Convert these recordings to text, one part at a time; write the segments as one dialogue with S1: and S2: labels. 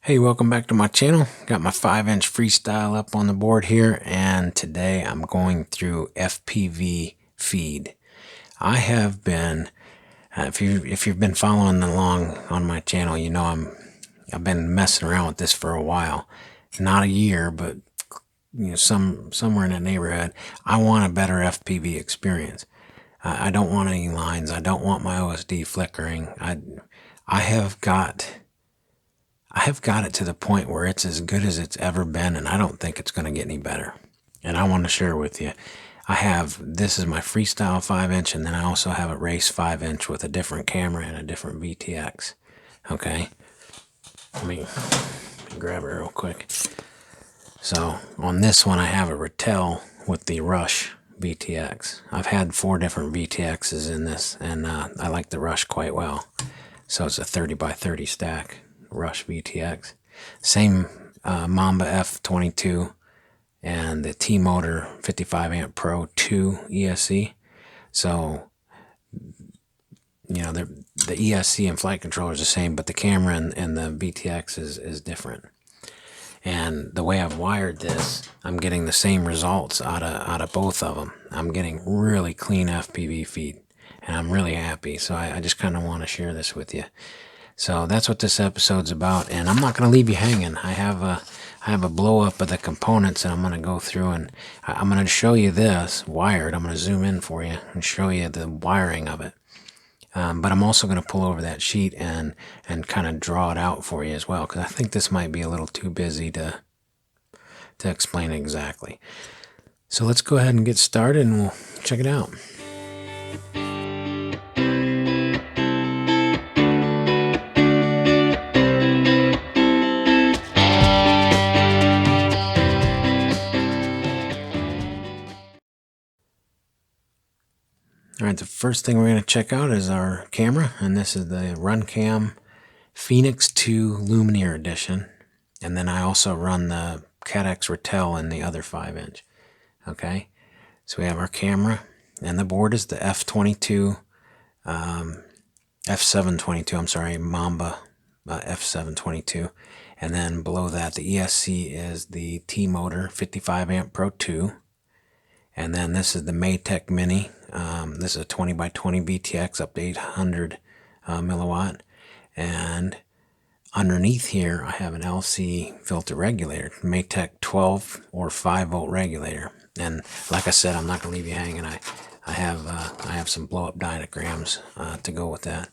S1: Hey, welcome back to my channel. Got my 5-inch freestyle up on the board here, and today I'm going through FPV feed. I have been, if you've been following along on my channel, you know I've been messing around with this for a while. Not a year, but somewhere in that neighborhood. I want a better FPV experience. I don't want any lines. I don't want my OSD flickering. I have got it to the point where it's as good as it's ever been, and I don't think it's going to get any better. And I want to share with you. This is my freestyle 5-inch, and then I also have a race 5-inch with a different camera and a different VTX. Okay. Let me grab it real quick. So on this one, I have a Rattel with the Rush VTX. I've had 4 different VTXs in this, and I like the Rush quite well. So it's a 30 by 30 stack. Rush VTX. Same Mamba F22 and the T-Motor 55 amp Pro 2 ESC. So, you know, the ESC and flight controller is the same, but the camera and the VTX is different. And the way I've wired this, I'm getting the same results out of both of them. I'm getting really clean FPV feed, and I'm really happy. So I just kind of want to share this with you. So that's what this episode's about, and I'm not going to leave you hanging. I have a blow up of the components, and I'm going to go through and I'm going to show you this wired. I'm going to zoom in for you and show you the wiring of it. But I'm also going to pull over that sheet and kind of draw it out for you as well, because I think this might be a little too busy to explain exactly. So let's go ahead and get started, and we'll check it out. All right, the first thing we're going to check out is our camera, and this is the RunCam Phoenix 2 Lumineer Edition. And then I also run the CATX Rattel in the other 5-inch. Okay, so we have our camera, and the board is the F722, I'm sorry, Mamba F722. And then below that, the ESC is the T-Motor 55 amp Pro 2. And then this is the Maytech Mini. This is a 20 by 20 VTX up to 800 milliwatt. And underneath here, I have an LC filter regulator, Maytech 12 or 5 volt regulator. And like I said, I'm not going to leave you hanging. I have some blow up diagrams to go with that.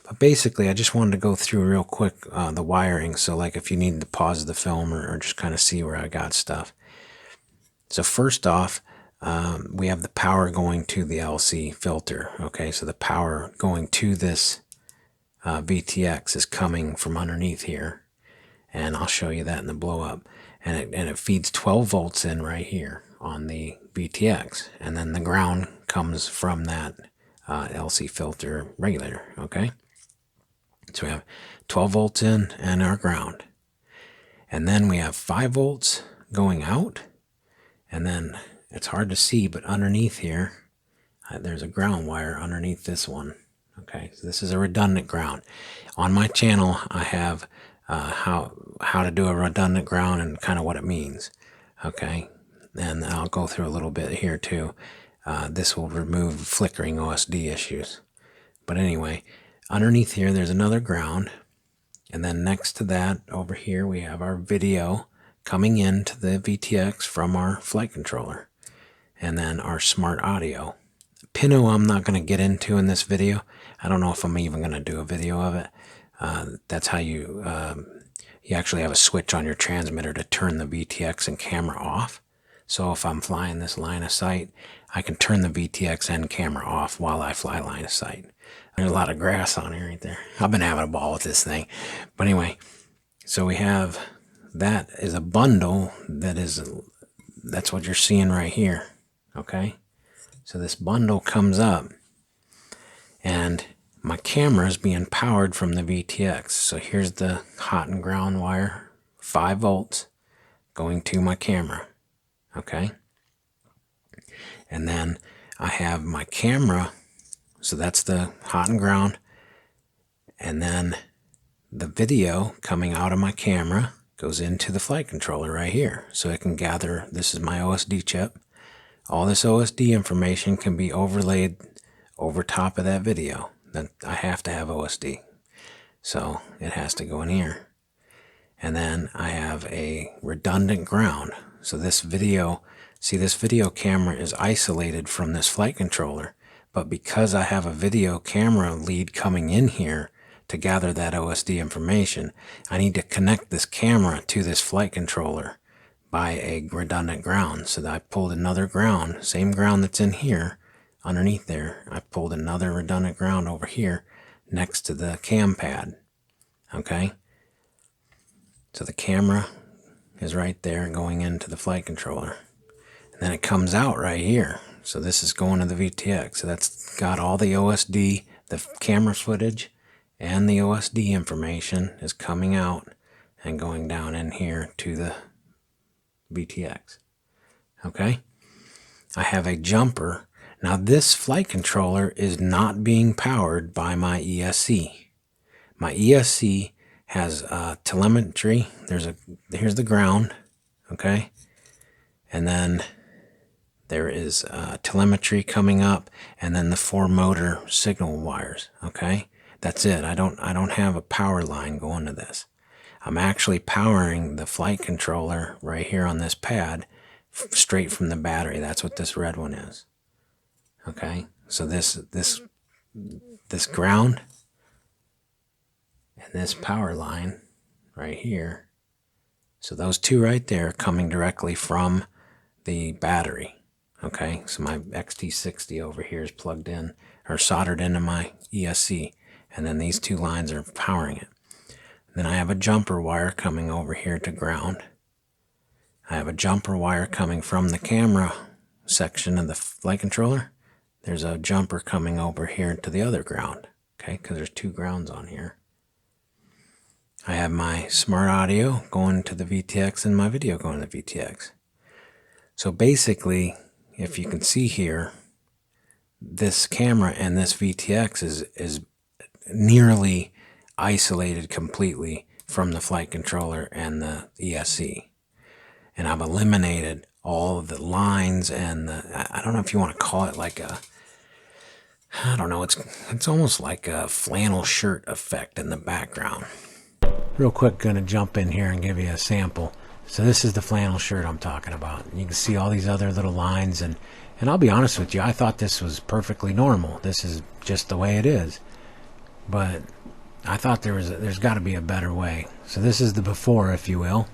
S1: But basically, I just wanted to go through real quick the wiring. So like if you need to pause the film or just kind of see where I got stuff. So first off, we have the power going to the LC filter. Okay, so the power going to this VTX is coming from underneath here, and I'll show you that in the blow up. And it feeds 12 volts in right here on the VTX, and then the ground comes from that LC filter regulator. Okay, so we have 12 volts in and our ground, and then we have 5 volts going out, and then it's hard to see, but underneath here, there's a ground wire underneath this one. Okay, so this is a redundant ground. On my channel, I have how to do a redundant ground and kind of what it means. Okay, and I'll go through a little bit here too. This will remove flickering OSD issues. But anyway, underneath here, there's another ground. And then next to that, over here, we have our video coming into the VTX from our flight controller. And then our smart audio. Pinot I'm not going to get into in this video. I don't know if I'm even going to do a video of it. That's how you actually have a switch on your transmitter to turn the VTX and camera off. So if I'm flying this line of sight, I can turn the VTX and camera off while I fly line of sight. There's a lot of grass on here right there. I've been having a ball with this thing. But anyway, so we have that is a bundle that's what you're seeing right here. Okay, so this bundle comes up, and my camera is being powered from the VTX. So here's the hot and ground wire, 5 volts going to my camera. Okay, and then I have my camera, so that's the hot and ground, and then the video coming out of my camera goes into the flight controller right here. So it can gather, this is my OSD chip. All this OSD information can be overlaid over top of that video. Then I have to have OSD. So it has to go in here. And then I have a redundant ground. So this video, see, this video camera is isolated from this flight controller. But because I have a video camera lead coming in here to gather that OSD information, I need to connect this camera to this flight controller by a redundant ground. So that I pulled another ground, same ground that's in here, underneath there. I pulled another redundant ground over here next to the cam pad. Okay? So the camera is right there going into the flight controller. And then it comes out right here. So this is going to the VTX. So that's got all the OSD, the camera footage, and the OSD information is coming out and going down in here to the VTX. Okay? I have a jumper. Now this flight controller is not being powered by my ESC. My ESC has telemetry. Here's the ground, okay? And then there is telemetry coming up, and then the 4 motor signal wires, okay? That's it. I don't have a power line going to this. I'm actually powering the flight controller right here on this pad straight from the battery. That's what this red one is. Okay? So this ground and this power line right here. So those two right there coming directly from the battery. Okay, so my XT60 over here is plugged in or soldered into my ESC, and then these two lines are powering it. Then I have a jumper wire coming over here to ground. I have a jumper wire coming from the camera section of the flight controller. There's a jumper coming over here to the other ground, okay, because there's 2 grounds on here. I have my smart audio going to the VTX and my video going to the VTX. So basically, if you can see here, this camera and this VTX is nearly isolated completely from the flight controller and the ESC. And I've eliminated all of the lines and I don't know if you want to call it like a, I don't know, it's almost like a flannel shirt effect in the background. Real quick, gonna jump in here and give you a sample. So this is the flannel shirt I'm talking about. You can see all these other little lines, and I'll be honest with you, I thought this was perfectly normal. This is just the way it is. But I thought there's got to be a better way. So this is the before, if you will.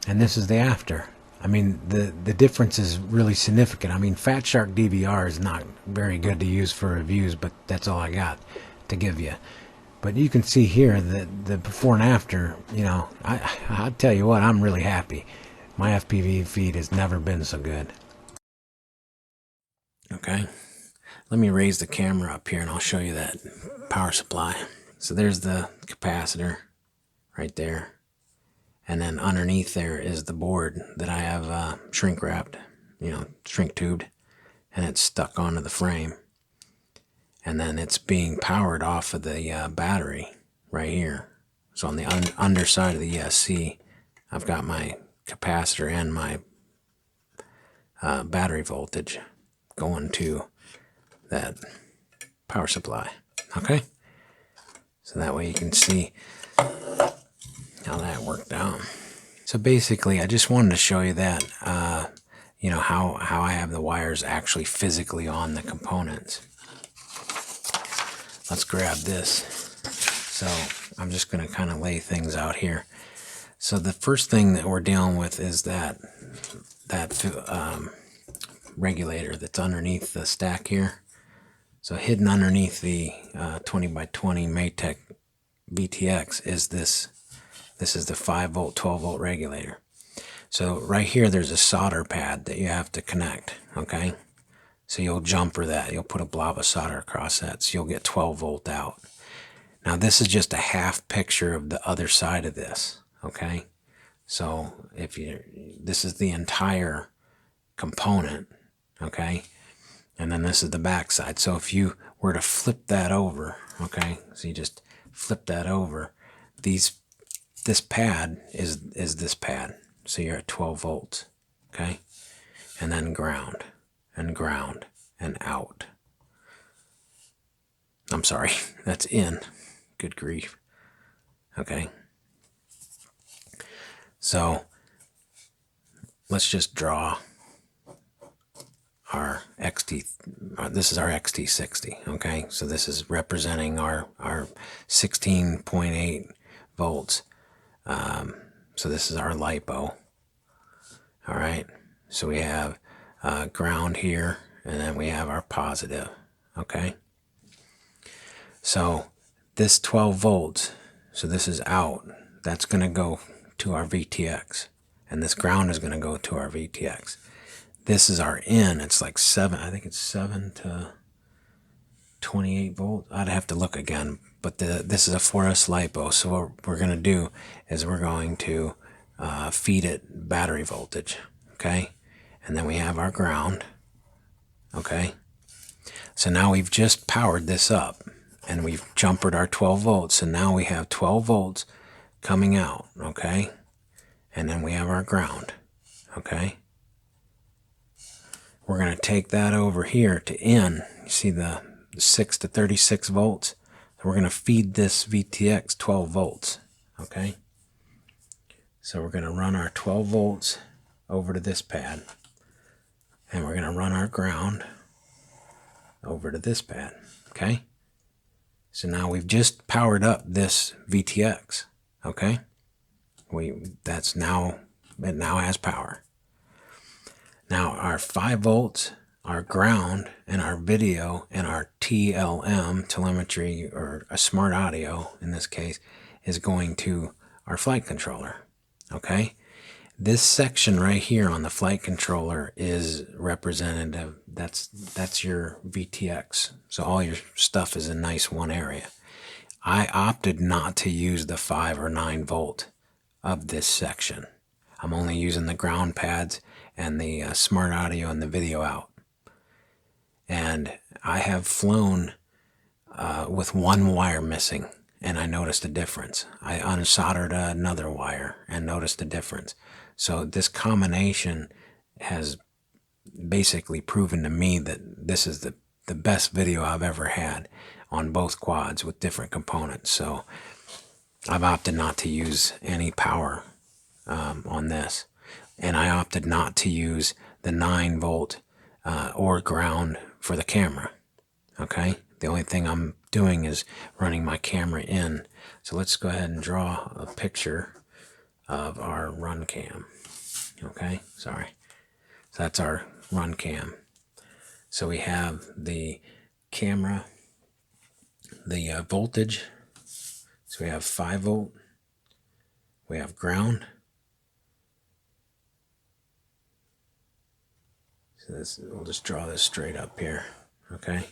S1: And this is the after. I mean, the difference is really significant. I mean, Fat Shark DVR is not very good to use for reviews, but that's all I got to give you. But you can see here that the before and after, you know, I'll tell you what, I'm really happy. My FPV feed has never been so good. Okay, let me raise the camera up here and I'll show you that power supply. So there's the capacitor right there. And then underneath there is the board that I have shrink wrapped, you know, shrink tubed, and it's stuck onto the frame. And then it's being powered off of the battery right here. So on the underside of the ESC, I've got my capacitor and my battery voltage going to that power supply. Okay? So that way you can see how that worked out. So basically, I just wanted to show you that, you know, how I have the wires actually physically on the components. Let's grab this. So I'm just going to kind of lay things out here. So the first thing that we're dealing with is that regulator that's underneath the stack here. So hidden underneath the 20x20 Maytech VTX is this. This is the 5 volt, 12 volt regulator. So right here there's a solder pad that you have to connect, okay? So you'll jumper that. You'll put a blob of solder across that, so you'll get 12 volt out. Now this is just a half picture of the other side of this, okay? So this is the entire component, okay? And then this is the back side. So if you were to flip that over, okay, so you just flip that over, this pad is this pad, so you're at 12 volts, okay, and then ground and ground and out. I'm sorry, that's in. Good grief. Okay. So let's just draw our XT. This is our XT60. Okay. So this is representing our 16.8 volts. So this is our lipo. All right. So we have ground here, and then we have our positive. Okay. So this 12 volts, so this is out, that's going to go to our VTX. And this ground is going to go to our VTX. This is our in, it's like 7, I think it's 7 to 28 volts. I'd have to look again, but this is a 4S lipo. So what we're going to do is we're going to feed it battery voltage, okay? And then we have our ground, okay? So now we've just powered this up, and we've jumpered our 12 volts, and now we have 12 volts coming out, okay? And then we have our ground, okay? We're going to take that over here to in. You see the 6 to 36 volts? So we're going to feed this VTX 12 volts, okay? So we're going to run our 12 volts over to this pad, and we're going to run our ground over to this pad, okay? So now we've just powered up this VTX, okay? It now has power. Now our 5 volts, our ground, and our video, and our TLM, telemetry, or a smart audio in this case, is going to our flight controller, okay? This section right here on the flight controller is representative. That's your VTX. So all your stuff is in nice one area. I opted not to use the 5 or 9 volt of this section. I'm only using the ground pads and the smart audio and the video out. And I have flown with one wire missing, and I noticed a difference. I unsoldered another wire and noticed a difference. So this combination has basically proven to me that this is the best video I've ever had on both quads with different components. So I've opted not to use any power on this. And I opted not to use the 9 volt or ground for the camera. Okay? The only thing I'm doing is running my camera in. So let's go ahead and draw a picture of our run cam. Okay? Sorry. So that's our run cam. So we have the camera, the voltage. So we have 5 volt. We have ground. So we'll just draw this straight up here. Okay?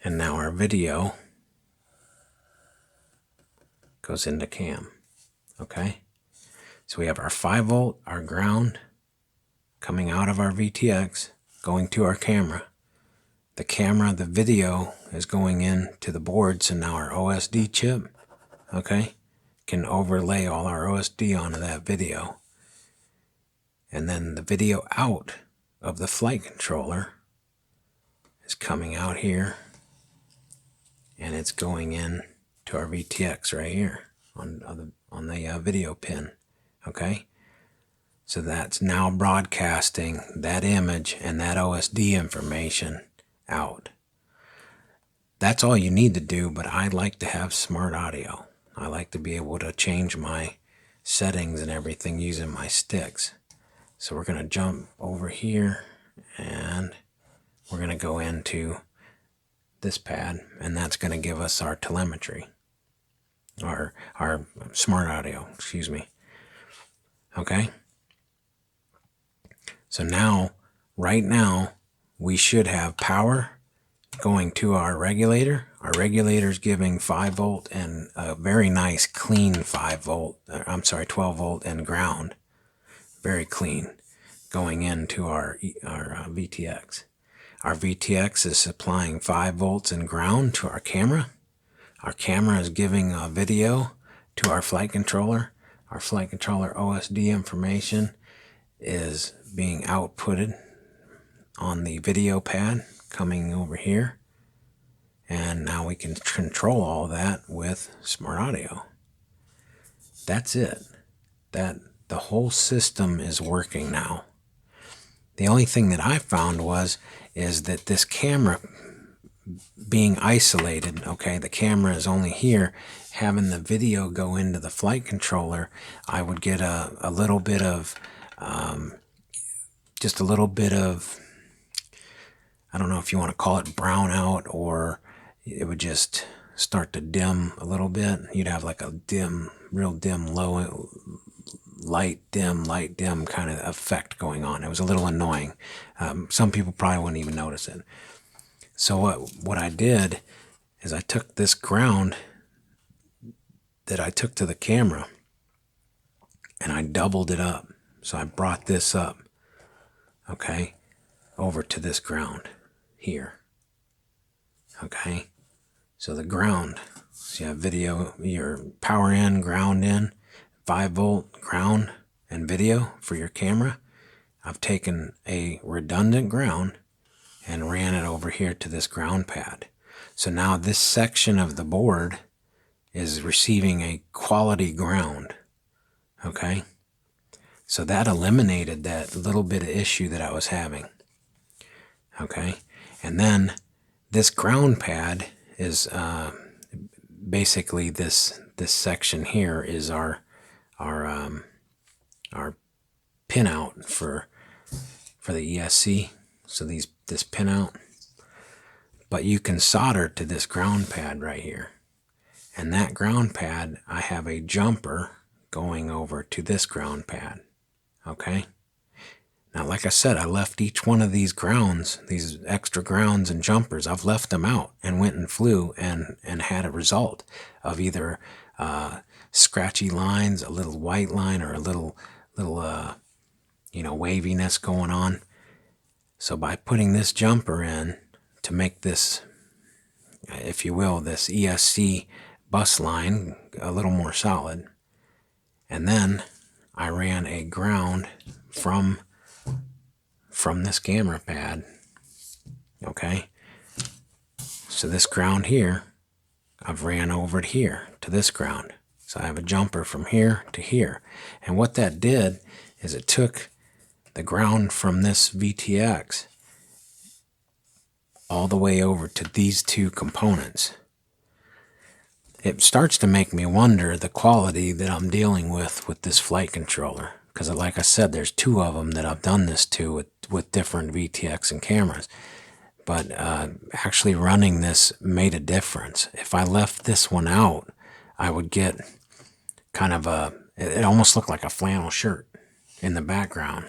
S1: And now our video goes into cam. Okay? So we have our 5 volt, our ground, coming out of our VTX, going to our camera. The camera, the video is going in to the board, so now our OSD chip, okay, can overlay all our OSD onto that video. And then the video out of the flight controller is coming out here, and it's going in to our VTX right here on the video pin, okay? So that's now broadcasting that image and that OSD information out. That's all you need to do, but I like to have smart audio. I like to be able to change my settings and everything using my sticks. So we're going to jump over here, and we're going to go into this pad, and that's going to give us our telemetry, our smart audio, excuse me. Okay? So now, right now, we should have power going to our regulator, Our regulator's giving 5 volt and a very nice clean 5 volt, I'm sorry, 12 volt and ground. Very clean going into our VTX. Our VTX is supplying 5 volts and ground to our camera. Our camera is giving a video to our flight controller. Our flight controller OSD information is being outputted on the video pad coming over here. And now we can control all that with smart audio. That's it. The whole system is working now. The only thing that I found is that this camera being isolated, okay, the camera is only here, having the video go into the flight controller, I would get a little bit of, just a little bit of, I don't know if you want to call it brownout, or it would just start to dim a little bit. You'd have like a dim, real dim, low, light dim kind of effect going on. It was a little annoying. Some people probably wouldn't even notice it. So what I did is I took this ground that I took to the camera and I doubled it up. So I brought this up, okay, over to this ground here. Okay, so the ground, so you have video, your power in, ground in, 5 volt ground and video for your camera. I've taken a redundant ground and ran it over here to this ground pad. So now this section of the board is receiving a quality ground. Okay, so that eliminated that little bit of issue that I was having. Okay, and then this ground pad is basically this section here is our pinout for the ESC. So this pinout, but you can solder to this ground pad right here, and that ground pad I have a jumper going over to this ground pad. Okay. Now, like I said, I left each one of these grounds, these extra grounds and jumpers, I've left them out and went and flew and had a result of either scratchy lines, a little white line, or a little waviness going on. So by putting this jumper in to make this, if you will, this ESC bus line a little more solid, and then I ran a ground from this camera pad. Okay, so this ground here, I've ran over to here to this ground. So I have a jumper from here to here. And what that did is it took the ground from this VTX all the way over to these two components. It starts to make me wonder the quality that I'm dealing with this flight controller. Because like I said, there's 2 of them that I've done this to with different VTX and cameras. But actually running this made a difference. If I left this one out, I would get kind of it almost looked like a flannel shirt in the background.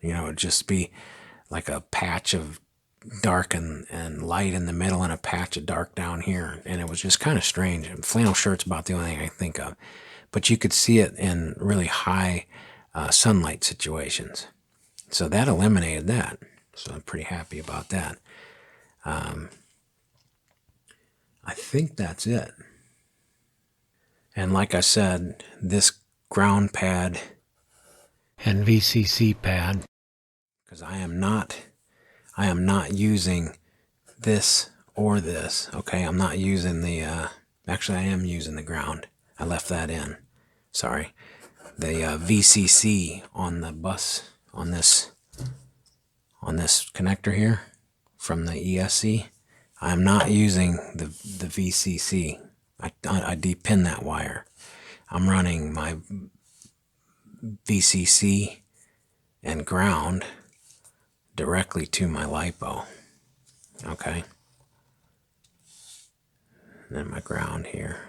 S1: You know, it'd just be like a patch of dark and light in the middle and a patch of dark down here. And it was just kind of strange. And flannel shirt's about the only thing I think of. But you could see it in really high sunlight situations. So that eliminated that. So I'm pretty happy about that. I think that's it. And like I said, this ground pad and VCC pad, because I am not using this or this. Okay, I'm not using the actually I am using the ground. I left that in. Sorry. The VCC on the bus on this connector here from the ESC. I am not using the VCC. I depin that wire. I'm running my VCC and ground directly to my lipo. Okay. And then my ground here.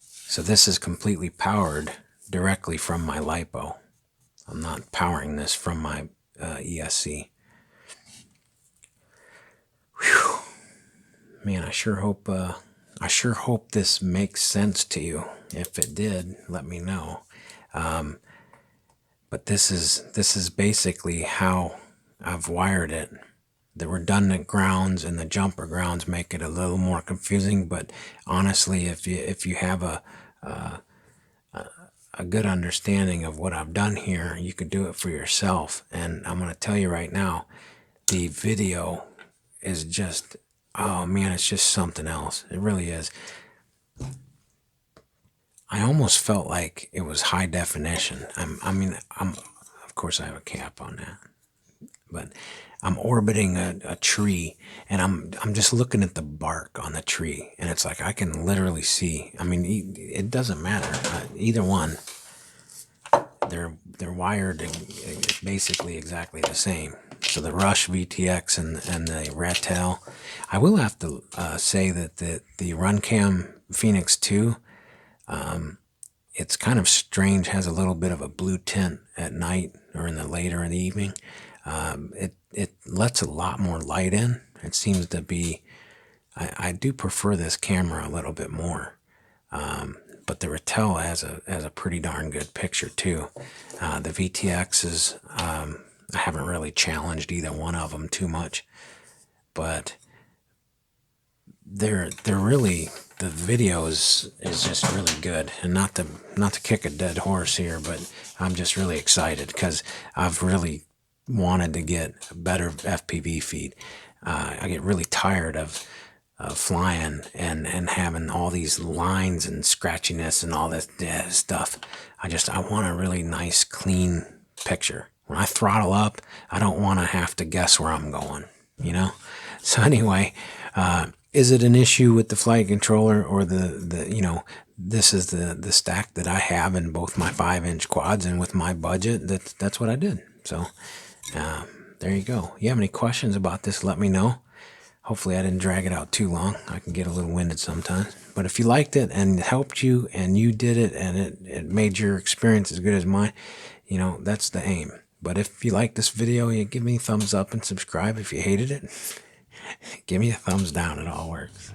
S1: So this is completely powered directly from my lipo. I'm not powering this from my ESC. Whew. man, I sure hope this makes sense to you. If it did, let me know. But this is basically how I've wired it. The redundant grounds and the jumper grounds make it a little more confusing, but honestly, if you have a good understanding of what I've done here, you could do it for yourself. And I'm going to tell you right now, the video is just, oh man, it's just something else. It really is. I almost felt like it was high definition. Of course I have a cap on that, but I'm orbiting a tree, and I'm just looking at the bark on the tree, and it's like I can literally see. I mean, it doesn't matter. Either one, they're wired basically exactly the same. So the Rush VTX and the Ratel. I will have to say that the Runcam Phoenix 2, it's kind of strange, has a little bit of a blue tint at night or in the later in the evening. It lets a lot more light in. It seems to be, I do prefer this camera a little bit more. But the Ratel has a pretty darn good picture too. The VTXs, I haven't really challenged either one of them too much, but they're really, the video is just really good. And not to kick a dead horse here, but I'm just really excited because I've really wanted to get a better FPV feed. I get really tired of flying and having all these lines and scratchiness and all this stuff. I want a really nice, clean picture. When I throttle up, I don't want to have to guess where I'm going, you know? So anyway, is it an issue with the flight controller or this is the stack that I have in both my 5-inch quads, and with my budget, that's what I did. So there you go. You have any questions about this, let me know. Hopefully I didn't drag it out too long. I can get a little winded sometimes. But if you liked it and it helped you and you did it and it made your experience as good as mine, that's the aim. But if you like this video, you give me a thumbs up and subscribe. If you hated it, give me a thumbs down. It all works.